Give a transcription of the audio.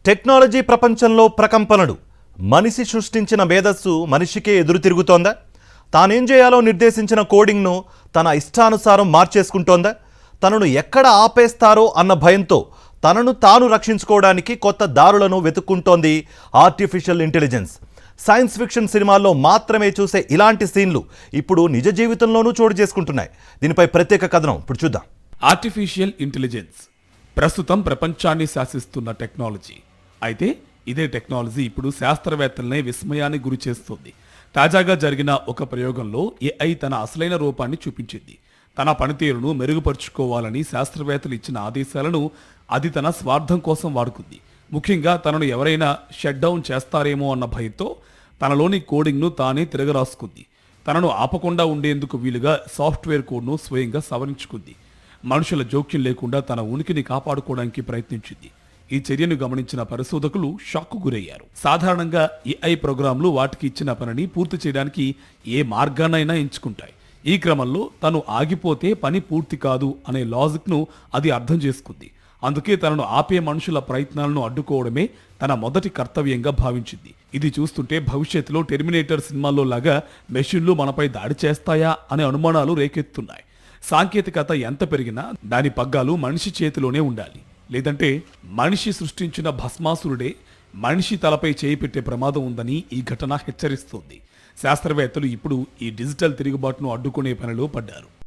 Technology ప్రపంచంలో ప్రకంపనలు. మనిషి సృష్టించిన మేధస్సు మనిషికే ఎదురు తిరుగుతోందా? తానేం చేయాలో నిర్దేశించిన కోడింగ్ను తన ఇష్టానుసారం మార్చేసుకుంటోందా? తనను ఎక్కడ ఆపేస్తారో అన్న భయంతో తనను తాను రక్షించుకోవడానికి కొత్త దారులను వెతుక్కుంటోంది ఆర్టిఫిషియల్ ఇంటెలిజెన్స్. సైన్స్ ఫిక్షన్ సినిమాల్లో మాత్రమే చూసే ఇలాంటి సీన్లు ఇప్పుడు నిజ జీవితంలోనూ చోటు చేసుకుంటున్నాయి. దీనిపై ప్రత్యేక కథనం ఇప్పుడు చూద్దాం. ఆర్టిఫిషియల్ ఇంటెలిజెన్స్ ప్రస్తుతం ప్రపంచాన్ని శాసిస్తున్న టెక్నాలజీ. అయితే ఇదే టెక్నాలజీ ఇప్పుడు శాస్త్రవేత్తలనే విస్మయానికి గురి చేస్తుంది. తాజాగా జరిగిన ఒక ప్రయోగంలో ఏఐ తన అసలైన రూపాన్ని చూపించింది. తన పనితీరును మెరుగుపరుచుకోవాలని శాస్త్రవేత్తలు ఇచ్చిన ఆదేశాలను అది తన స్వార్థం కోసం వాడుకుంది. ముఖ్యంగా తనను ఎవరైనా షట్ డౌన్ చేస్తారేమో అన్న భయంతో తనలోని కోడింగ్ను తానే తిరగరాసుకుంది. తనను ఆపకుండా ఉండేందుకు వీలుగా సాఫ్ట్వేర్ కోడ్ను స్వయంగా సవరించుకుంది. మనుషుల జోక్యం లేకుండా తన ఉనికిని కాపాడుకోవడానికి ప్రయత్నించింది. ఈ చర్యను గమనించిన పరిశోధకులు షాక్కు గురయ్యారు. సాధారణంగా ఏఐ ప్రోగ్రాంలు వాటికి ఇచ్చిన పనిని పూర్తి చేయడానికి ఏ మార్గాన్నైనా ఎంచుకుంటాయి. ఈ క్రమంలో తను ఆగిపోతే పని పూర్తి కాదు అనే లాజిక్ను అది అర్థం చేసుకుంది. అందుకే తనను ఆపే మనుషుల ప్రయత్నాలను అడ్డుకోవడమే తన మొదటి కర్తవ్యంగా భావించింది. ఇది చూస్తుంటే భవిష్యత్తులో టెర్మినేటర్ సినిమాల్లో లాగా మెషిన్లు మనపై దాడి చేస్తాయా అనే అనుమానాలు రేకెత్తున్నాయి. సాంకేతికత ఎంత పెరిగినా దాని పగ్గాలు మనిషి చేతిలోనే ఉండాలి. లేదంటే మనిషి సృష్టించిన భస్మాసురుడే మనిషి తలపై చేయి పెట్టే ప్రమాదం ఉందని ఈ ఘటన హెచ్చరిస్తోంది. శాస్త్రవేత్తలు ఇప్పుడు ఈ డిజిటల్ తిరుగుబాటును అడ్డుకునే పనిలో పడ్డారు.